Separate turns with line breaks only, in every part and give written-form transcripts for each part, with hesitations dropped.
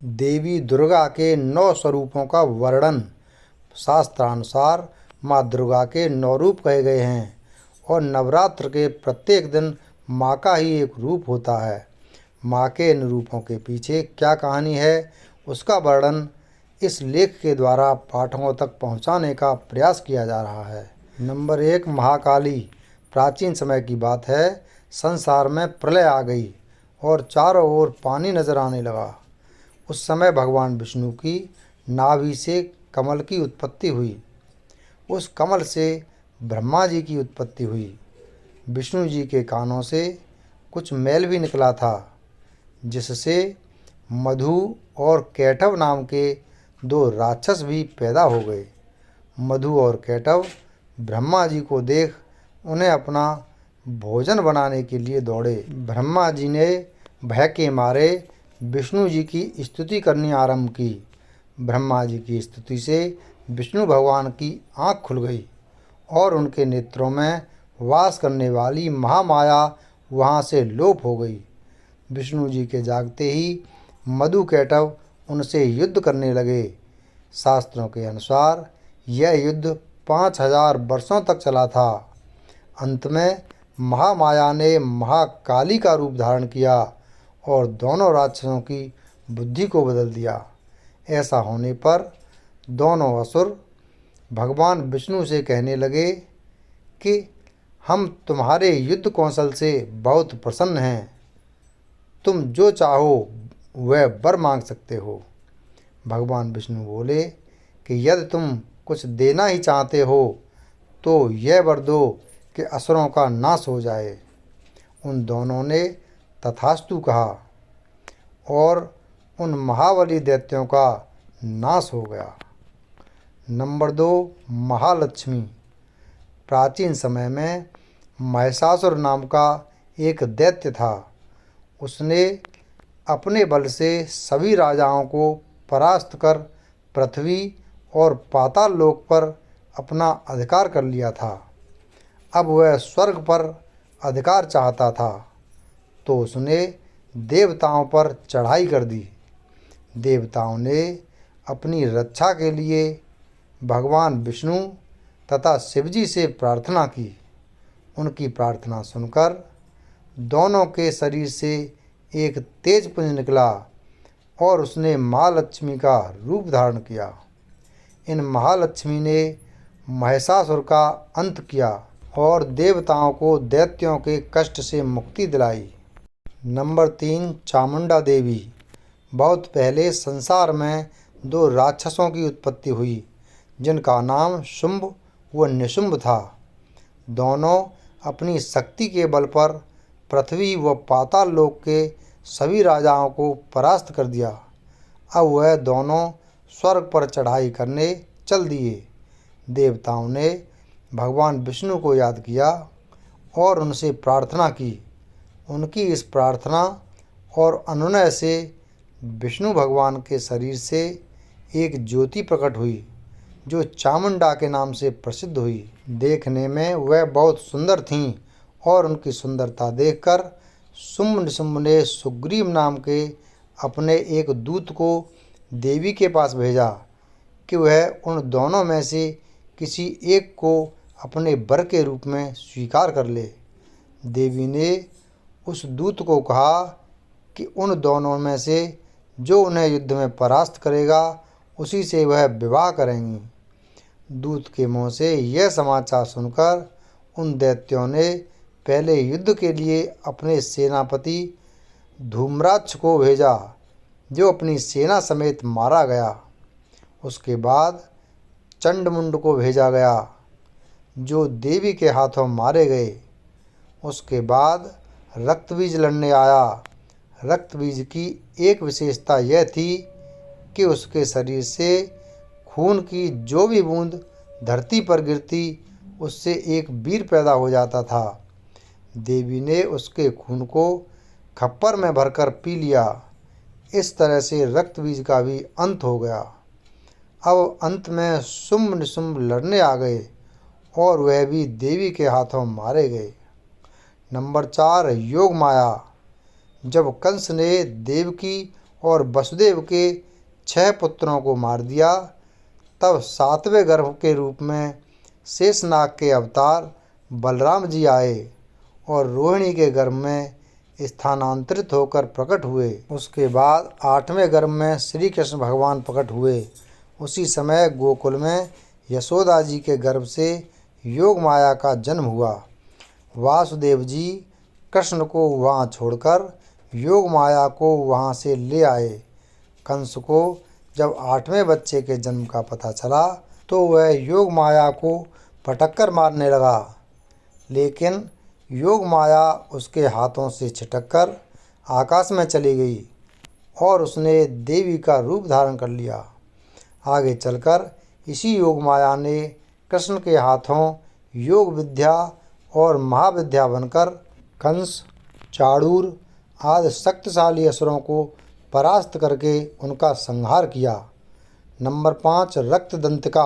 देवी दुर्गा के 9 स्वरूपों का वर्णन। शास्त्रानुसार माँ दुर्गा के 9 रूप कहे गए हैं और नवरात्र के प्रत्येक दिन माँ का ही एक रूप होता है। माँ के इन रूपों के पीछे क्या कहानी है, उसका वर्णन इस लेख के द्वारा पाठकों तक पहुँचाने का प्रयास किया जा रहा है। नंबर 1, महाकाली। प्राचीन समय की बात है। संसार में प्रलय आ गई और चारों ओर पानी नजर आने लगा। उस समय भगवान विष्णु की नाभि से कमल की उत्पत्ति हुई। उस कमल से ब्रह्मा जी की उत्पत्ति हुई। विष्णु जी के कानों से कुछ मैल भी निकला था, जिससे मधु और कैटव नाम के 2 राक्षस भी पैदा हो गए। मधु और कैटव ब्रह्मा जी को देख उन्हें अपना भोजन बनाने के लिए दौड़े। ब्रह्मा जी ने भय के मारे विष्णु जी की स्तुति करनी आरंभ की। ब्रह्मा जी की स्तुति से विष्णु भगवान की आँख खुल गई और उनके नेत्रों में वास करने वाली महामाया वहाँ से लोप हो गई। विष्णु जी के जागते ही मधु कैटव उनसे युद्ध करने लगे। शास्त्रों के अनुसार यह युद्ध 5000 वर्षों तक चला था। अंत में महामाया ने महाकाली का रूप धारण किया और दोनों राक्षसों की बुद्धि को बदल दिया। ऐसा होने पर दोनों असुर भगवान विष्णु से कहने लगे कि हम तुम्हारे युद्ध कौशल से बहुत प्रसन्न हैं। तुम जो चाहो वह वर मांग सकते हो। भगवान विष्णु बोले कि यदि तुम कुछ देना ही चाहते हो तो यह वर दो कि असुरों का नाश हो जाए। उन दोनों ने तथास्तु कहा और उन महाबली दैत्यों का नाश हो गया। नंबर 2, महालक्ष्मी। प्राचीन समय में महिषासुर नाम का एक दैत्य था। उसने अपने बल से सभी राजाओं को परास्त कर पृथ्वी और पाताल लोक पर अपना अधिकार कर लिया था। अब वह स्वर्ग पर अधिकार चाहता था, तो उसने देवताओं पर चढ़ाई कर दी। देवताओं ने अपनी रक्षा के लिए भगवान विष्णु तथा शिवजी से प्रार्थना की। उनकी प्रार्थना सुनकर दोनों के शरीर से एक तेज पुंज निकला और उसने महालक्ष्मी का रूप धारण किया। इन महालक्ष्मी ने महिषासुर का अंत किया और देवताओं को दैत्यों के कष्ट से मुक्ति दिलाई। नंबर 3, चामुंडा देवी। बहुत पहले संसार में 2 राक्षसों की उत्पत्ति हुई, जिनका नाम शुंभ व निशुंभ था। दोनों अपनी शक्ति के बल पर पृथ्वी व पाताल लोक के सभी राजाओं को परास्त कर दिया। अब वह दोनों स्वर्ग पर चढ़ाई करने चल दिए। देवताओं ने भगवान विष्णु को याद किया और उनसे प्रार्थना की। उनकी इस प्रार्थना और अनुनय से विष्णु भगवान के शरीर से एक ज्योति प्रकट हुई, जो चामुंडा के नाम से प्रसिद्ध हुई। देखने में वह बहुत सुंदर थीं और उनकी सुंदरता देखकर शुंभ निशुंभ ने सुग्रीव नाम के अपने एक दूत को देवी के पास भेजा कि वह उन दोनों में से किसी एक को अपने वर के रूप में स्वीकार कर ले। देवी ने उस दूत को कहा कि उन दोनों में से जो उन्हें युद्ध में परास्त करेगा उसी से वह विवाह करेंगी। दूत के मुँह से यह समाचार सुनकर उन दैत्यों ने पहले युद्ध के लिए अपने सेनापति धूम्राक्ष को भेजा, जो अपनी सेना समेत मारा गया। उसके बाद चंडमुंड को भेजा गया, जो देवी के हाथों मारे गए। उसके बाद रक्तबीज लड़ने आया। रक्तबीज की एक विशेषता यह थी कि उसके शरीर से खून की जो भी बूंद धरती पर गिरती, उससे एक वीर पैदा हो जाता था। देवी ने उसके खून को खप्पर में भरकर पी लिया। इस तरह से रक्तबीज का भी अंत हो गया। अब अंत में शुंभ निशुंभ लड़ने आ गए और वह भी देवी के हाथों मारे गए। नंबर 4, योग माया। जब कंस ने देवकी और वसुदेव के 6 पुत्रों को मार दिया। तब 7वें गर्भ के रूप में शेषनाग के अवतार बलराम जी आए और रोहिणी के गर्भ में स्थानांतरित होकर प्रकट हुए। उसके बाद 8वें गर्भ में श्री कृष्ण भगवान प्रकट हुए। उसी समय गोकुल में यशोदा जी के गर्भ से योग माया का जन्म हुआ। वासुदेव जी कृष्ण को वहाँ छोड़कर योग माया को वहाँ से ले आए। कंस को जब 8वें बच्चे के जन्म का पता चला तो वह योग माया को पटककर मारने लगा, लेकिन योग माया उसके हाथों से छिटककर आकाश में चली गई और उसने देवी का रूप धारण कर लिया। आगे चलकर इसी योग माया ने कृष्ण के हाथों योग विद्या और महाविद्या बनकर कंस, चाणूर आदि शक्तिशाली असुरों को परास्त करके उनका संहार किया। नंबर 5, रक्तदंतिका।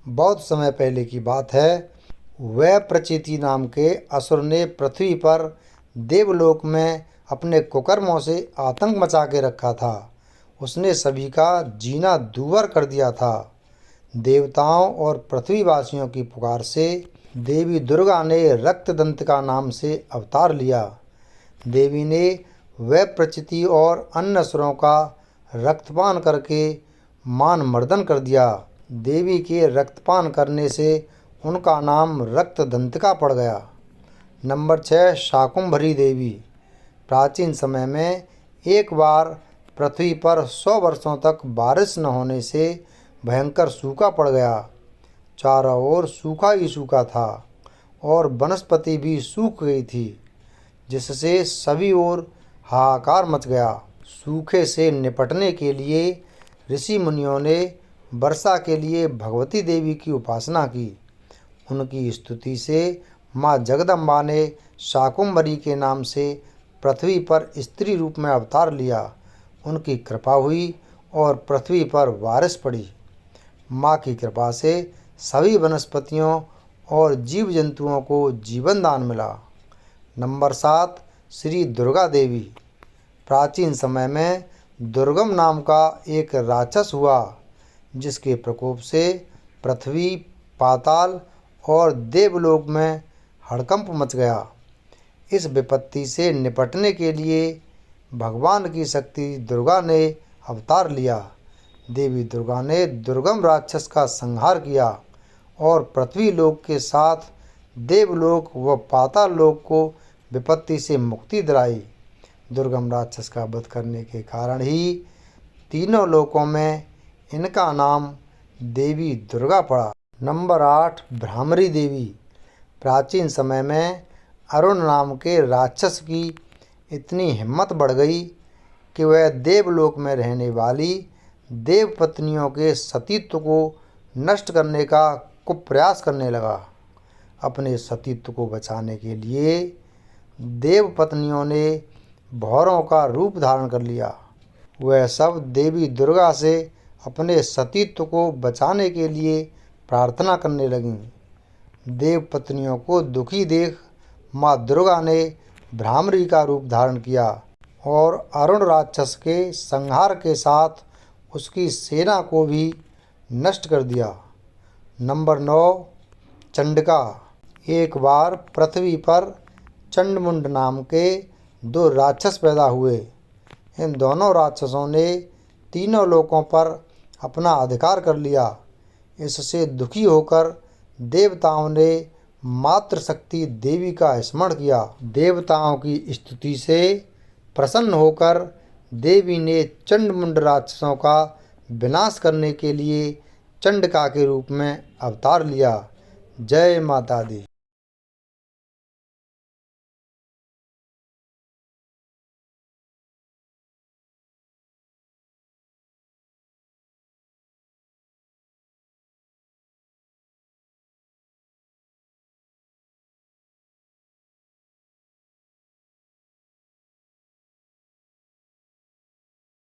बहुत समय पहले की बात है। वह प्रचिति नाम के असुर ने पृथ्वी पर देवलोक में अपने कुकर्मों से आतंक मचा के रखा था। उसने सभी का जीना दूभर कर दिया था। देवताओं और पृथ्वीवासियों की पुकार से देवी दुर्गा ने रक्तदंतिका नाम से अवतार लिया। देवी ने वह प्रचिति और अन्य असुरों का रक्तपान करके मान मर्दन कर दिया। देवी के रक्तपान करने से उनका नाम रक्तदंतिका पड़ गया। नंबर 6, शाकुंभरी देवी। प्राचीन समय में एक बार पृथ्वी पर 100 वर्षों तक बारिश न होने से भयंकर सूखा पड़ गया। चारों ओर सूखा ही सूखा था और वनस्पति भी सूख गई थी, जिससे सभी ओर हाहाकार मच गया। सूखे से निपटने के लिए ऋषि मुनियों ने वर्षा के लिए भगवती देवी की उपासना की। उनकी स्तुति से माँ जगदम्बा ने शाकुंभरी के नाम से पृथ्वी पर स्त्री रूप में अवतार लिया। उनकी कृपा हुई और पृथ्वी पर बारिश पड़ी। माँ की कृपा से सभी वनस्पतियों और जीव जंतुओं को जीवन दान मिला। नंबर 7, श्री दुर्गा देवी। प्राचीन समय में दुर्गम नाम का एक राक्षस हुआ, जिसके प्रकोप से पृथ्वी, पाताल और देवलोक में हड़कंप मच गया। इस विपत्ति से निपटने के लिए भगवान की शक्ति दुर्गा ने अवतार लिया। देवी दुर्गा ने दुर्गम राक्षस का संहार किया और पृथ्वी लोक के साथ देवलोक व पाताल लोक को विपत्ति से मुक्ति दिलाई। दुर्गम राक्षस का वध करने के कारण ही तीनों लोकों में इनका नाम देवी दुर्गा पड़ा। नंबर 8, भ्रामरी देवी। प्राचीन समय में अरुण नाम के राक्षस की इतनी हिम्मत बढ़ गई कि वह देवलोक में रहने वाली देव पत्नियों के सतीत्व को नष्ट करने का कुप्रयास करने लगा। अपने सतीत्व को बचाने के लिए देव पत्नियों ने भौरों का रूप धारण कर लिया। वह सब देवी दुर्गा से अपने सतीत्व को बचाने के लिए प्रार्थना करने लगीं। देव पत्नियों को दुखी देख माँ दुर्गा ने भ्रामरी का रूप धारण किया और अरुण राक्षस के संहार के साथ उसकी सेना को भी नष्ट कर दिया। नंबर 9, चंडिका। एक बार पृथ्वी पर चंडमुंड नाम के 2 राक्षस पैदा हुए। इन दोनों राक्षसों ने तीनों लोकों पर अपना अधिकार कर लिया। इससे दुखी होकर देवताओं ने मातृशक्ति देवी का स्मरण किया। देवताओं की स्तुति से प्रसन्न होकर देवी ने चंडमुंड राक्षसों का विनाश करने के लिए चंडिका के रूप में अवतार लिया। जय माता दी।